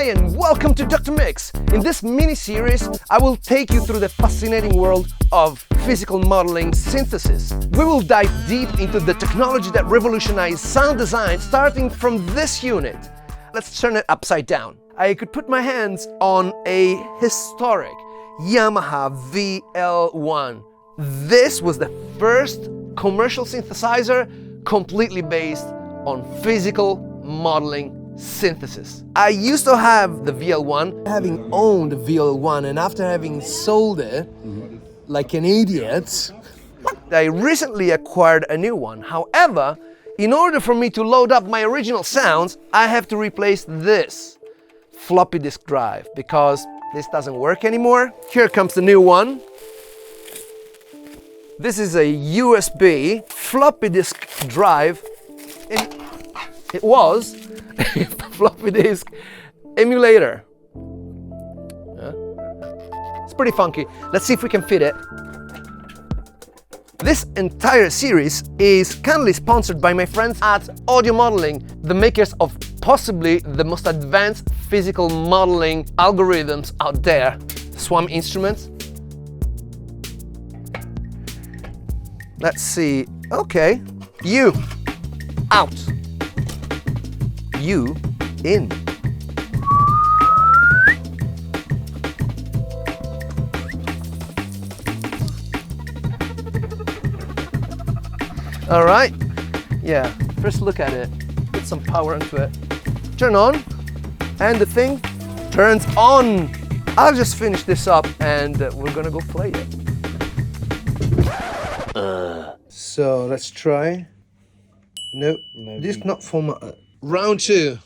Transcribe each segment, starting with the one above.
and welcome to Dr. Mix. In this mini-series, I will take you through the fascinating world of physical modeling synthesis. We will dive deep into the technology that revolutionized sound design, starting from this unit. Let's turn it upside down. I could put my hands on a historic Yamaha VL1. This was the first commercial synthesizer completely based on physical modeling synthesis. I used to have the VL1, having owned the VL1, and after having sold it like an idiot, I recently acquired a new one. However, in order for me to load up my original sounds, I have to replace this floppy disk drive because this doesn't work anymore. Here comes the new one. This is a USB floppy disk drive. It was a floppy disk emulator. It's pretty funky. Let's see if we can fit it. This entire series is kindly sponsored by my friends at Audio Modeling, the makers of possibly the most advanced physical modeling algorithms out there. Swarm Instruments. Let's see. Okay. U out. U in. All right. Yeah. First look at it. Put some power into it. Turn on, and the thing turns on. I'll just finish this up, and we're gonna go play it. So let's try. Nope. Disc not formatted. Round 2.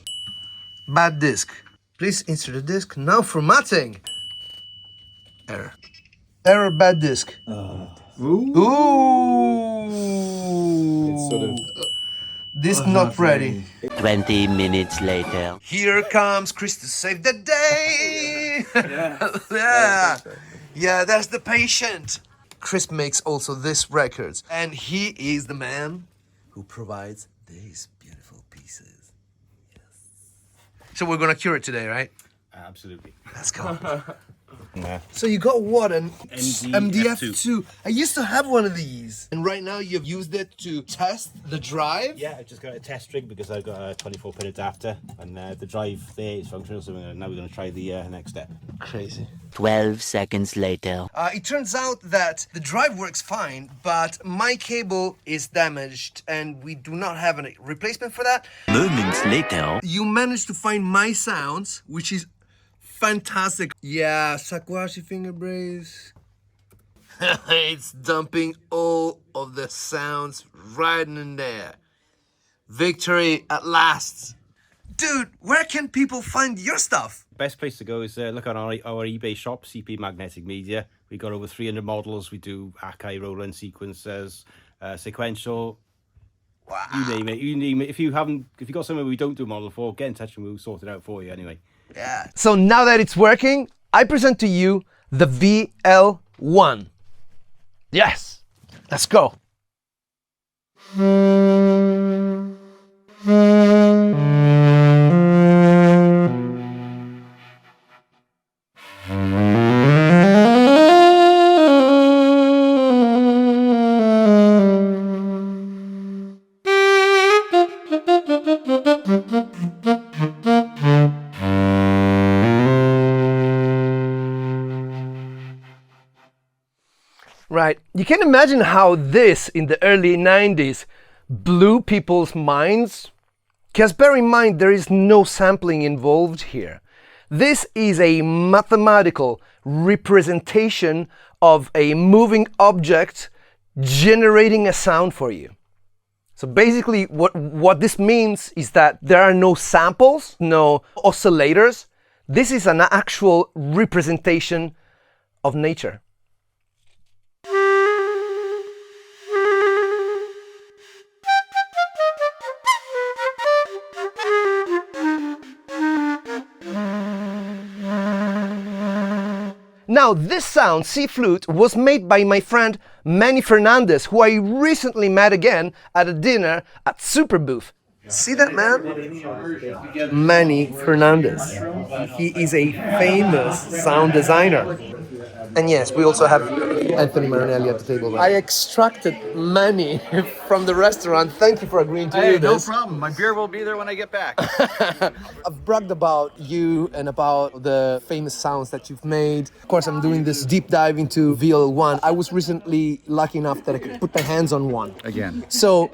Bad disk. Please insert the disk. Now formatting. Error. Error, bad disk. Ooh. It's sort of Disk not ready. 20 minutes later. Here comes Chris to save the day. Yeah, that's the patient. Chris makes also this records, and he is the man who provides these beautiful pieces. Yes. So we're gonna cure it today, right? absolutely. Let's go. Yeah. So you got what, an MDF2. MDF2? I used to have one of these, and right now you've used it to test the drive? Yeah, I just got a test rig because I've got a 24-pin adapter, and the drive there is functional, so now we're going to try the next step. Crazy. 12 seconds later. It turns out that the drive works fine, but my cable is damaged, and we do not have a replacement for that. Moments later. You managed to find my sounds, which is fantastic. Yeah, Shakuhachi finger brace. It's dumping all of the sounds right in there. Victory at last. Dude, where can people find your stuff? Best place to go is look on our eBay shop, CP Magnetic Media. We got over 300 models. We do Akai roll-in sequencers, sequential. Wow. You name it. You name it. If you got something we don't do a model for, get in touch and we'll sort it out for you anyway. Yeah. So now that it's working, I present to you the VL1. Yes, let's go. Right, you can imagine how this in the early 90s blew people's minds? Because bear in mind, there is no sampling involved here. This is a mathematical representation of a moving object generating a sound for you. So basically what this means is that there are no samples, no oscillators. This is an actual representation of nature. Now, this sound, C-flute, was made by my friend Manny Fernandez, who I recently met again at a dinner at Superbooth. See that man? Manny Fernandez. He is a famous sound designer. And yes, we also have Anthony Marinelli at the table. I extracted Manny from the restaurant. Thank you for agreeing to do this. No problem. My beer will be there when I get back. I've bragged about you and about the famous sounds that you've made. Of course, I'm doing this deep dive into VL1. I was recently lucky enough that I could put my hands on one. Again. So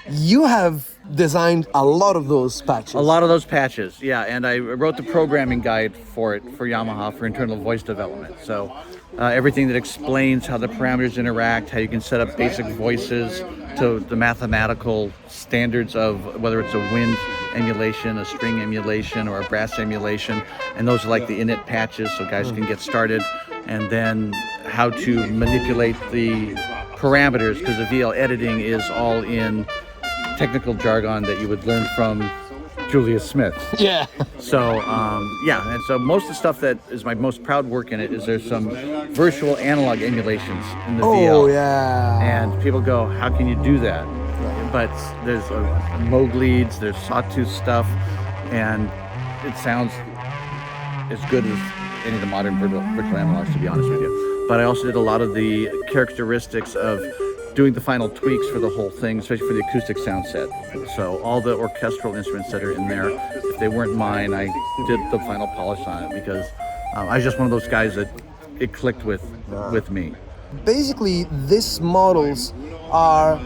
you have designed a lot of those patches. A lot of those patches, yeah. And I wrote the programming guide for it for Yamaha for internal voice development. So everything that explains how the parameters interact, how you can set up basic voices to the mathematical standards of whether it's a wind emulation, a string emulation, or a brass emulation. And those are like the init patches so guys can get started. And then how to manipulate the parameters, because the VL editing is all in technical jargon that you would learn from Julius Smith. Yeah. So, yeah, and so most of the stuff that is my most proud work in it is there's some virtual analog emulations in the VL. Oh, yeah. And people go, how can you do that? But there's Moog leads, there's sawtooth stuff, and it sounds as good as any of the modern virtual analogs, to be honest with you. But I also did a lot of the characteristics of doing the final tweaks for the whole thing, especially for the acoustic sound set. So all the orchestral instruments that are in there, if they weren't mine, I did the final polish on it because I was just one of those guys that it clicked with me. Basically, these models are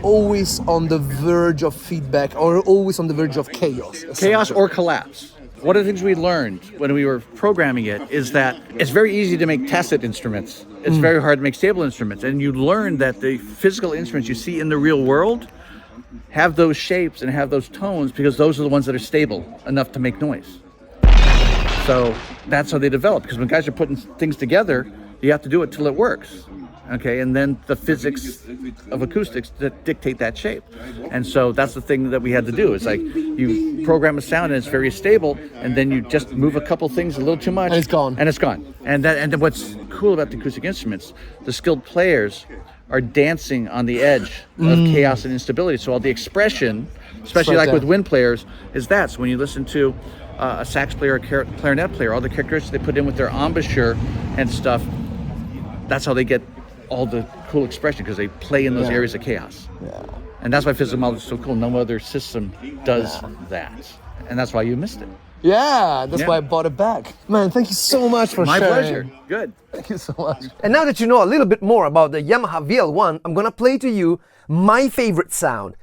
always on the verge of feedback or always on the verge of chaos. Chaos or collapse. One of the things we learned when we were programming it is that it's very easy to make tacit instruments. It's very hard to make stable instruments. And you learn that the physical instruments you see in the real world have those shapes and have those tones because those are the ones that are stable enough to make noise. So that's how they develop. Because when guys are putting things together, you have to do it till it works. Okay, and then the physics of acoustics that dictate that shape. And so that's the thing that we had to do. It's like you program a sound and it's very stable, and then you just move a couple things a little too much. And it's gone. And it's gone. And then what's cool about the acoustic instruments, the skilled players are dancing on the edge of chaos and instability. So all the expression, especially like with wind players, is that. So when you listen to a sax player or clarinet player, all the characteristics they put in with their embouchure and stuff, that's how they get all the cool expression, because they play in those areas of chaos. Yeah. And that's why physical models is so cool. No other system does that. And that's why you missed it. Yeah, that's why I bought it back. Man, thank you so much for sharing. My pleasure. Good. Thank you so much. And now that you know a little bit more about the Yamaha VL1, I'm gonna play to you my favorite sound.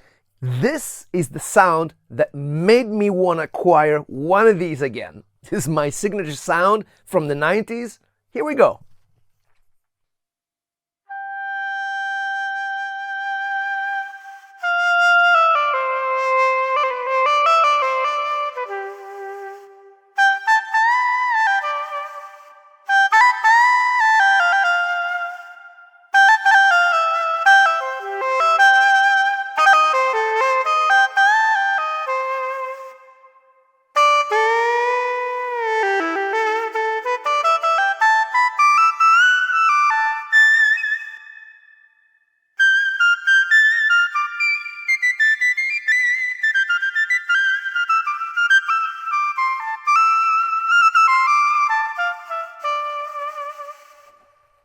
This is the sound that made me wanna acquire one of these again. This is my signature sound from the 90s. Here we go.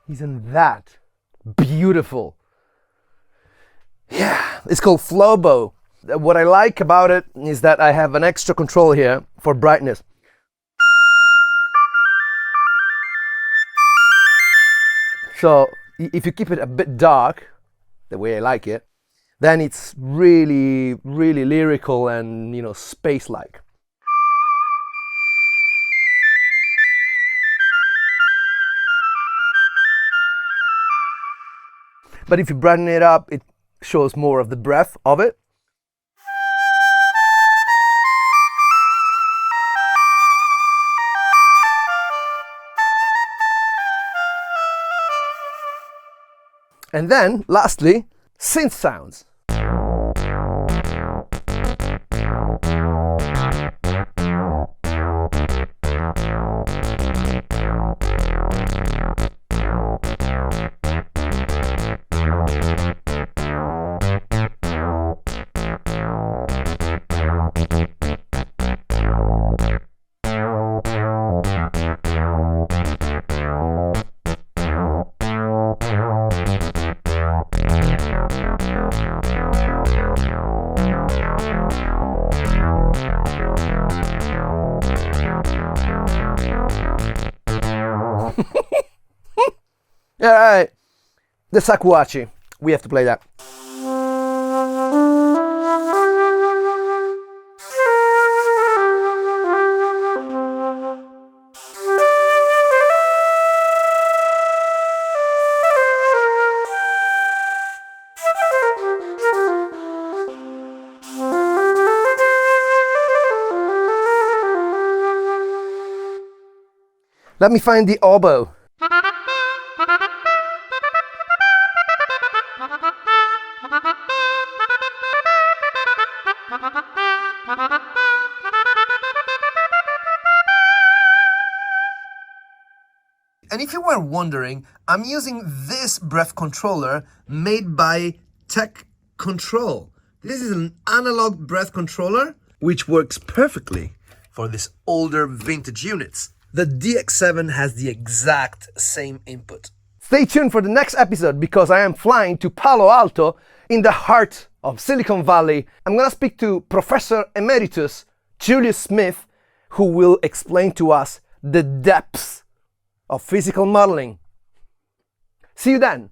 Isn't that beautiful? Yeah, it's called Floboe. What I like about it is that I have an extra control here for brightness. So if you keep it a bit dark, the way I like it, then it's really, really lyrical and, you know, space-like. But if you brighten it up, it shows more of the breath of it. And then, lastly, synth sounds. All right, the Shakuhachi. We have to play that. Let me find the oboe. And if you were wondering, I'm using this breath controller made by TEControl. This is an analog breath controller which works perfectly for these older vintage units. The DX7 has the exact same input. Stay tuned for the next episode because I am flying to Palo Alto in the heart of Silicon Valley. I'm gonna speak to Professor Emeritus Julius Smith, who will explain to us the depths of physical modeling. See you then.